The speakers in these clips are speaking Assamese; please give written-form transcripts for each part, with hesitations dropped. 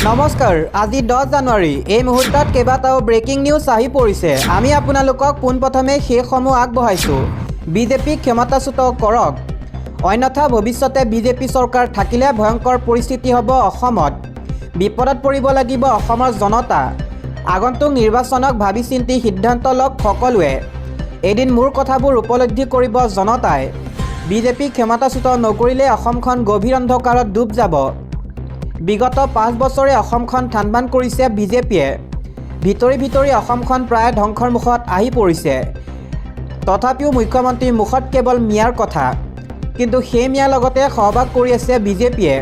নমস্কাৰ আজি 10 জানুৱাৰী এই মুহূৰ্তত কেইবাটাও ব্ৰেকিং নিউজ আহি পৰিছে আমি আপোনালোকক পোনপ্ৰথমে সেইসমূহ আগবঢ়াইছো বিজেপি ক্ষমতাচ্যুত কৰক অন্যথা ভৱিষ্যতে বিজেপি চৰকাৰ থাকিলে ভয়ংকৰ পৰিস্থিতি হ'ব অসমত বিপদত পৰিব লাগিব অসমৰ জনতা আগন্তুক নিৰ্বাচনক ভাবি চিন্তি সিদ্ধান্ত লওক সকলোৱে এদিন মূৰ কথাবোৰ উপলব্ধি কৰিব জনতাই বিজেপি ক্ষমতাচ্যুত নকৰিলে অসমখন গভীৰ অন্ধকাৰত ডুব যাব বিগত 5 বছৰে অসমখন থানবান কৰিছে বিজেপিয়ে ভিতৰি অসমখন প্ৰায় ধ্বংসৰ মুখত আহি পৰিছে তথাপিও মুখ্যমন্ত্ৰীৰ মুখত কেৱল মিয়াৰ কথা কিন্তু সেই মিয়াৰ লগতে সহবাগ কৰি আছে বিজেপিয়ে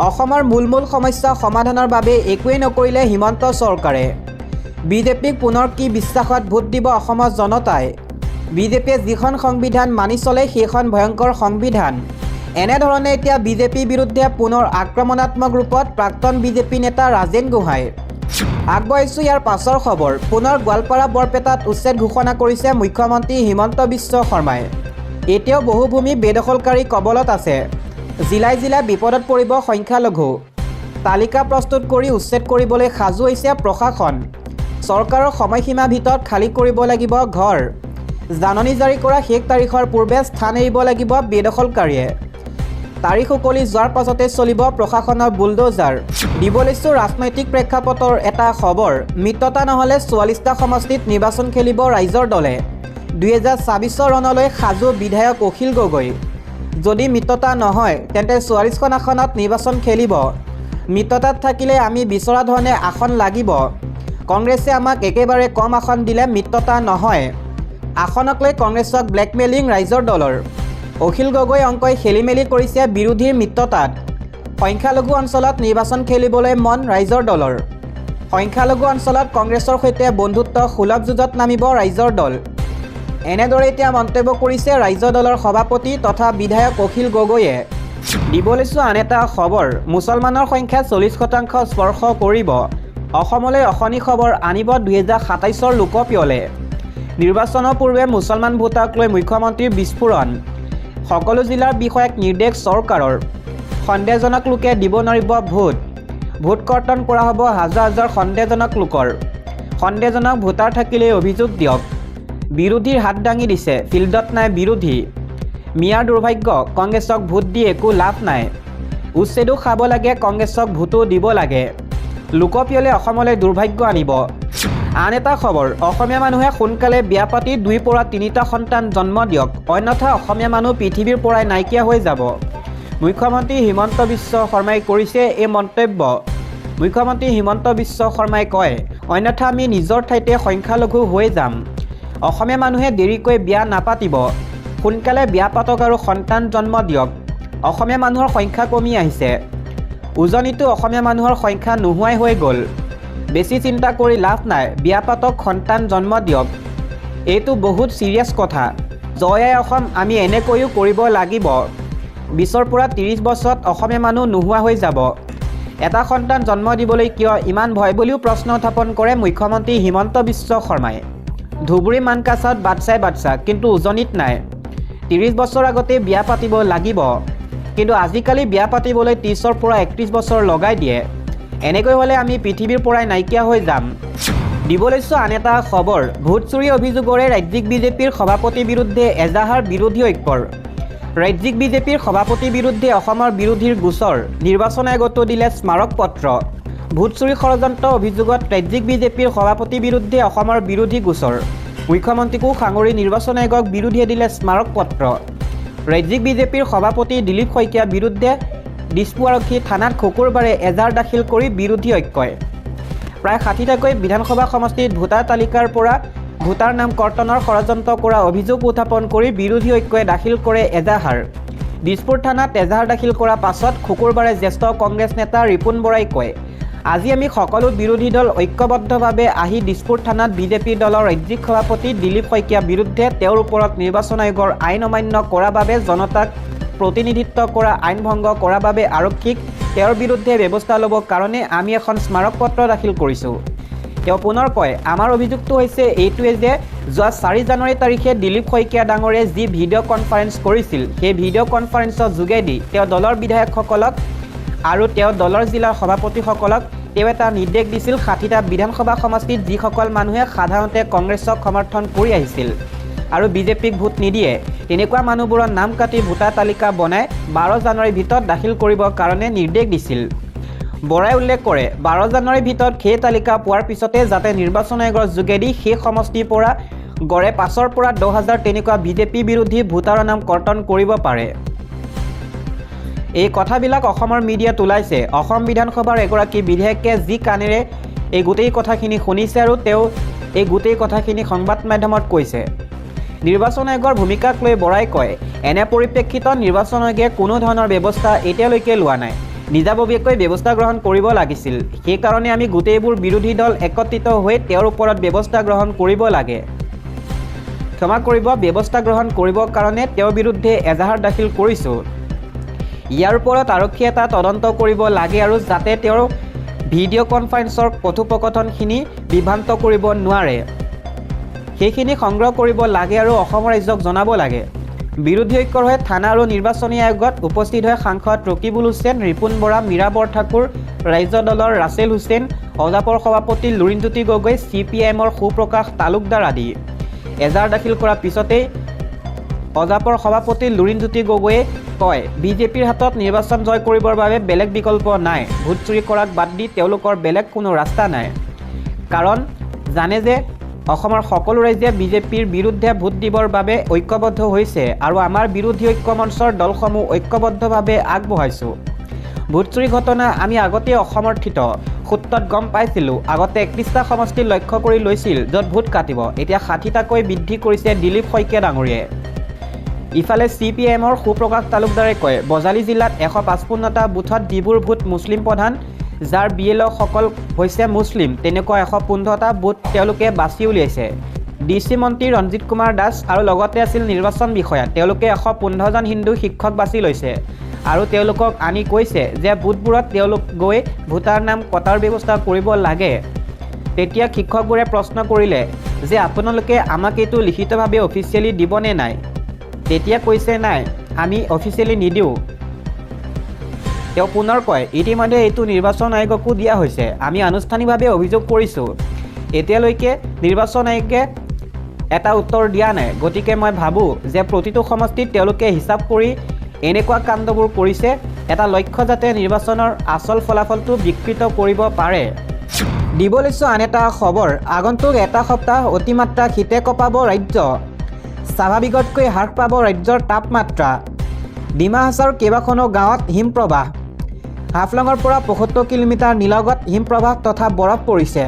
অসমৰ মূল সমস্যা সমাধানৰ বাবে একোৱেই নকৰিলে হিমন্ত চৰকাৰে বিজেপিক পুনৰ কি বিশ্বাসত ভোট দিব অসমৰ জনতাই বিজেপিয়ে যিখন সংবিধান মানি চলে সেইখন ভয়ংকৰ সংবিধান এনেধৰণে এতিয়া বিজেপিৰ বিৰুদ্ধে পুনৰ আক্ৰমণাত্মক ৰূপত প্ৰাক্তন বিজেপি নেতা ৰাজেন গোহাঁই আগবঢ়াইছোঁ ইয়াৰ পাছৰ খবৰ পুনৰ গোৱালপাৰা বৰপেটাত উচ্ছেদ ঘোষণা কৰিছে মুখ্যমন্ত্ৰী হিমন্ত বিশ্ব শৰ্মাই এতিয়াও বহু ভূমি বেদখলকাৰী কবলত আছে জিলাই বিপদত পৰিব সংখ্যালঘু তালিকা প্ৰস্তুত কৰি উচ্ছেদ কৰিবলৈ সাজু হৈছে প্ৰশাসন চৰকাৰৰ সময়সীমাৰ ভিতৰত খালী কৰিব লাগিব ঘৰ জাননী জাৰি কৰা শেষ তাৰিখৰ পূৰ্বে স্থান এৰিব লাগিব বেদখলকাৰীয়ে তাৰিখ উকলি যোৱাৰ পাছতে চলিব প্ৰশাসনৰ বুলডোজাৰ দিব লৈছোঁ ৰাজনৈতিক প্ৰেক্ষাপটৰ এটা খবৰ মিত্ৰতা নহ'লে 44টা সমষ্টিত নিৰ্বাচন খেলিব ৰাইজৰ দলে 2024 ৰণলৈ সাজু বিধায়ক অখিল গগৈ যদি মিত্ৰতা নহয় তেন্তে 44খন আসনত নিৰ্বাচন খেলিব মিত্ৰতাত থাকিলে আমি বিচৰা ধৰণে আসন লাগিব কংগ্ৰেছে আমাক একেবাৰে কম আসন দিলে মিত্ৰতা নহয় আসনক লৈ কংগ্ৰেছক ব্লেকমেইলিং ৰাইজৰ দলৰ অখিল গগৈ অংকই খেলিমেলি কৰিছে বিৰোধীৰ মিত্ৰতাত সংখ্যালঘু অঞ্চলত নিৰ্বাচন খেলিবলৈ মন ৰাইজৰ দলৰ সংখ্যালঘু অঞ্চলত কংগ্ৰেছৰ সৈতে বন্ধুত্ব সুলভ যুঁজত নামিব ৰাইজৰ দল এনেদৰে এতিয়া মন্তব্য কৰিছে ৰাইজৰ দলৰ সভাপতি তথা বিধায়ক অখিল গগৈয়ে দিব লৈছোঁ আন এটা খবৰ মুছলমানৰ সংখ্যা 40% স্পৰ্শ কৰিব অসমলৈ অশনি খবৰ আনিব 2027 লোকপিয়লে নিৰ্বাচনৰ পূৰ্বে মুছলমান ভোটাৰক লৈ মুখ্যমন্ত্ৰীৰ বিস্ফোৰণ সকলো জিলাৰ বিষয়াক নিৰ্দেশ চৰকাৰৰ সন্দেহজনক লোকে দিব নোৱাৰিব ভোট কৰ্তন কৰা হ'ব হাজাৰ সন্দেহজনক লোকৰ সন্দেহজনক ভোটাৰ থাকিলে অভিযোগ দিয়ক বিৰোধীৰ হাত দাঙি দিছে ফিল্ডত নাই বিৰোধী মিয়াৰ দুৰ্ভাগ্য কংগ্ৰেছক ভোট দি একো লাভ নাই উচ্ছেদো খাব লাগে কংগ্ৰেছক ভোটো দিব লাগে লোকপিয়লে অসমলৈ দুৰ্ভাগ্য আনিব আন এটা খবৰ অসমীয়া মানুহে সোনকালে বিয়া পাতি 2 পৰা 3টা সন্তান জন্ম দিয়ক অন্যথা অসমীয়া মানুহ পৃথিৱীৰ পৰাই নাইকিয়া হৈ যাব মুখ্যমন্ত্ৰী হিমন্ত বিশ্ব শৰ্মাই কৰিছে এই মন্তব্য মুখ্যমন্ত্ৰী হিমন্ত বিশ্ব শৰ্মাই কয় অন্যথা আমি নিজৰ ঠাইতে সংখ্যালঘু হৈ যাম অসমীয়া মানুহে দেৰিকৈ বিয়া নাপাতিব সোনকালে বিয়া পাতক আৰু সন্তান জন্ম দিয়ক অসমীয়া মানুহৰ সংখ্যা কমি আহিছে উজনিতো অসমীয়া মানুহৰ সংখ্যা নোহোৱাই হৈ গ'ল বেছি চিন্তা কৰি লাভ নাই বিয়া পাতক সন্তান জন্ম দিয়ক এইটো বহুত সিৰিয়াছ কথা জয় অসম আমি এনেকৈও কৰিব লাগিব 20 পৰা 30 বছৰত অসমীয়া মানুহ নোহোৱা হৈ যাব এটা সন্তান জন্ম দিবলৈ কিয় ইমান ভয় বুলিও প্ৰশ্ন উত্থাপন কৰে মুখ্যমন্ত্ৰী হিমন্ত বিশ্ব শৰ্মাই ধুবুৰী মানকাছাত বাচ্চা কিন্তু উজনিত নাই 30 বছৰ আগতে বিয়া পাতিব লাগিব কিন্তু আজিকালি বিয়া পাতিবলৈ 30 পৰা 31 বছৰ লগাই দিয়ে এনেকৈ হ'লে আমি পৃথিৱীৰ পৰাই নাইকিয়া হৈ যাম দিব লৈছোঁ আন এটা খবৰ ভোট চুৰি অভিযোগৰে ৰাজ্যিক বিজেপিৰ সভাপতিৰ বিৰুদ্ধে এজাহাৰ বিৰোধী ঐক্যৰ ৰাজ্যিক বিজেপিৰ সভাপতিৰ বিৰুদ্ধে অসমৰ বিৰোধীৰ গোচৰ নিৰ্বাচন আয়োগতো দিলে স্মাৰক পত্ৰ ভোট চুৰি ষড়যন্ত্ৰ অভিযোগত ৰাজ্যিক বিজেপিৰ সভাপতিৰ বিৰুদ্ধে অসমৰ বিৰোধী গোচৰ মুখ্যমন্ত্ৰীকো সাঙুৰি নিৰ্বাচন আয়োগক বিৰোধীয়ে দিলে স্মাৰক পত্ৰ ৰাজ্যিক বিজেপিৰ সভাপতি দিলীপ শইকীয়াৰ বিৰুদ্ধে দিছপুৰ আৰক্ষী থানাত শুকুৰবাৰে এজাহাৰ দাখিল কৰি বিৰোধী ঐক্যই প্ৰায় 60টাকৈ বিধানসভা সমষ্টিত ভোটাৰ তালিকাৰ পৰা ভোটাৰ নাম কৰ্তনৰ ষড়যন্ত্ৰ কৰা অভিযোগ উত্থাপন কৰি বিৰোধী ঐক্যই দাখিল কৰে এজাহাৰ দিছপুৰ থানাত এজাহাৰ দাখিল কৰাৰ পাছত শুকুৰবাৰে জ্যেষ্ঠ কংগ্ৰেছ নেতা ৰিপুণ বৰাই কয় আজি আমি সকলো বিৰোধী দল ঐক্যবদ্ধভাৱে আহি দিছপুৰ থানাত বিজেপি দলৰ ৰাজ্যিক সভাপতি দিলীপ শইকীয়াৰ বিৰুদ্ধে তেওঁৰ ওপৰত নিৰ্বাচন আয়োগৰ আইন অমান্য কৰাৰ বাবে জনতাক প্ৰতিনিধিত্ব কৰা আইন ভংগ কৰাৰ বাবে আৰক্ষীক তেওঁৰ বিৰুদ্ধে ব্যৱস্থা ল'বৰ কাৰণে আমি এখন স্মাৰক পত্ৰ দাখিল কৰিছোঁ তেওঁ পুনৰ কয় আমাৰ অভিযোগটো হৈছে এইটোৱে যে যোৱা 4 জানুৱাৰী তাৰিখে দিলীপ শইকীয়া ডাঙৰে যি ভিডিঅ' কনফাৰেন্স কৰিছিল সেই ভিডিঅ' কনফাৰেন্সৰ যোগেদি তেওঁ দলৰ বিধায়কসকলক আৰু তেওঁ দলৰ জিলাৰ সভাপতিসকলক তেওঁ এটা নিৰ্দেশ দিছিল 60টা বিধানসভা সমষ্টিত যিসকল মানুহে সাধাৰণতে কংগ্ৰেছক সমৰ্থন কৰি আহিছিল আৰু বিজেপিক ভোট নিদিয়ে তেনেকুৱা মানুহবোৰৰ নাম কাটি ভোটাৰ তালিকা বনাই 12 জানুৱাৰীৰ ভিতৰত দাখিল কৰিবৰ কাৰণে নিৰ্দেশ দিছিল। বৰাই উল্লেখ কৰে 12 জানুৱাৰীৰ ভিতৰত সেই তালিকা পোৱাৰ পিছতে যাতে নিৰ্বাচন আয়োগৰ যোগেদি সেই সমষ্টিৰ পৰা গড়ে 5ৰ পৰা 10,000 তেনেকুৱা বিজেপি বিৰোধী ভোটাৰৰ নাম কৰ্তন কৰিব পাৰে। এই কথাবিলাক অসমৰ মিডিয়াত ওলাইছে। অসম বিধানসভাৰ এগৰাকী বিধায়কে যি কাণেৰে এই গোটেই কথাখিনি শুনিছে আৰু তেওঁ এই গোটেই কথাখিনি সংবাদ মাধ্যমত কৈছে। নিৰ্বাচন আয়োগৰ ভূমিকাক লৈ বৰাই কয় এনে পৰিপ্ৰেক্ষিতত নিৰ্বাচন আয়োগে কোনো ধৰণৰ ব্যৱস্থা এতিয়ালৈকে লোৱা নাই। নিজাববীয়াকৈ ব্যৱস্থা গ্ৰহণ কৰিব লাগিছিল। সেইকাৰণে আমি গোটেইবোৰ বিৰোধী দল একত্ৰিত হৈ তেওঁৰ ওপৰত ব্যৱস্থা গ্ৰহণ কৰিব লাগে। ক্ষমা কৰিব, ব্যৱস্থা গ্ৰহণ কৰিবৰ কাৰণে তেওঁৰ বিৰুদ্ধে এজাহাৰ দাখিল কৰিছোঁ। ইয়াৰ ওপৰত আৰক্ষীয়ে এটা তদন্ত কৰিব লাগে আৰু যাতে তেওঁৰ ভিডিঅ' কনফাৰেন্সৰ কথোপকথনখিনি বিভ্ৰান্ত কৰিব নোৱাৰে সেইখিনি সংগ্ৰহ কৰিব লাগে আৰু অসম ৰাজ্যক জনাব লাগে। বিৰোধী ঐক্যৰ হৈ থানা আৰু নিৰ্বাচনী আয়োগত উপস্থিত হৈ সাংসদ ৰকিবুল হুছেইন, ৰিপুণ বৰা, মীৰা বৰঠাকুৰ, ৰাজ্য দলৰ ৰাছেল হুছেইন, অজাপৰ সভাপতি লুৰিণজ্যোতি গগৈ, CPIMৰ সুপ্ৰকাশ তালুকদাৰ আদি এজাহাৰ দাখিল কৰাৰ পিছতেই অজাপৰ সভাপতি লুৰিণজ্যোতি গগৈয়ে কয় বিজেপিৰ হাতত নিৰ্বাচন জয় কৰিবৰ বাবে বেলেগ বিকল্প নাই। ভোট চুৰি কৰাক বাদ দি তেওঁলোকৰ বেলেগ কোনো ৰাস্তা নাই। কাৰণ জানে যে অসমৰ সকলো ৰাইজে বিজেপিৰ বিৰুদ্ধে ভোট দিবৰ বাবে ঐক্যবদ্ধ হৈছে আৰু আমাৰ বিৰোধী ঐক্য মঞ্চৰ দলসমূহ ঐক্যবদ্ধভাৱে আগবঢ়াইছোঁ। ভোট চুৰি ঘটনা আমি আগতেই অসমৰ্থিত সূত্ৰত গম পাইছিলোঁ। আগতে 31টা সমষ্টি লক্ষ্য কৰি লৈছিল য'ত ভোট কাটিব, এতিয়া 60টাকৈ বৃদ্ধি কৰিছে দিলীপ শইকীয়া ডাঙৰীয়াই। ইফালে CPIMৰ সুপ্ৰকাশ তালুকদাৰে কয় বজালী জিলাত 155টা বুথত যিবোৰ ভোট মুছলিম প্ৰধান, যাৰ BLOসকল হৈছে মুছলিম, তেনেকুৱা 115টা বুথ তেওঁলোকে বাছি উলিয়াইছে। DC মন্ত্ৰী ৰঞ্জিত কুমাৰ দাস আৰু লগতে আছিল নিৰ্বাচন বিষয়া। তেওঁলোকে 115জন হিন্দু শিক্ষক বাছি লৈছে আৰু তেওঁলোকক আনি কৈছে যে বুথবোৰত তেওঁলোক গৈ ভোটাৰ নাম কটাৰ ব্যৱস্থা কৰিব লাগে। তেতিয়া শিক্ষকবোৰে প্ৰশ্ন কৰিলে যে আপোনালোকে আমাক এইটো লিখিতভাৱে অফিচিয়েলি দিবনে নাই? তেতিয়া কৈছে নাই, আমি অফিচিয়েলি নিদিওঁ। তেওঁ পুনৰ কয় ইতিমধ্যে এইটো নিৰ্বাচন আয়োগকো দিয়া হৈছে। আমি আনুষ্ঠানিকভাৱে অভিযোগ কৰিছোঁ। এতিয়ালৈকে নিৰ্বাচন আয়োগে এটা উত্তৰ দিয়া নাই। গতিকে মই ভাবোঁ যে প্ৰতিটো সমষ্টিত তেওঁলোকে হিচাপ কৰি এনেকুৱা কাণ্ডবোৰ কৰিছে এটা লক্ষ্য যাতে নিৰ্বাচনৰ আচল ফলাফলটো বিকৃত কৰিব পাৰে। দিব লৈছোঁ আন এটা খবৰ। আগন্তুক এটা সপ্তাহ অতিমাত্ৰা শীতে কঁপাব ৰাজ্য। স্বাভাৱিকতকৈ হ্ৰাস পাব ৰাজ্যৰ তাপমাত্ৰা। ডিমা হাছাওৰ কেইবাখনো গাঁৱত হিমপ্ৰবাহ। হাফলঙৰ পৰা 75 কিলোমিটাৰ নিলগত হিমপ্ৰবাহ তথা বৰফ পৰিছে।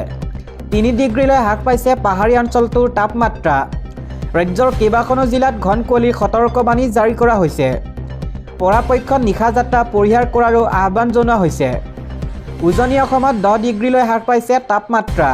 3 ডিগ্ৰীলৈ হ্ৰাস পাইছে পাহাৰীয়া অঞ্চলটোৰ তাপমাত্ৰা। ৰাজ্যৰ কেইবাখনো জিলাত ঘন কুঁৱলীৰ সতৰ্কবাণী জাৰি কৰা হৈছে। পৰাপক্ষত নিশা যাত্ৰা পৰিহাৰ কৰাৰো আহ্বান জনোৱা হৈছে। উজনি অসমত 10 ডিগ্ৰীলৈ হ্ৰাস পাইছে তাপমাত্ৰা।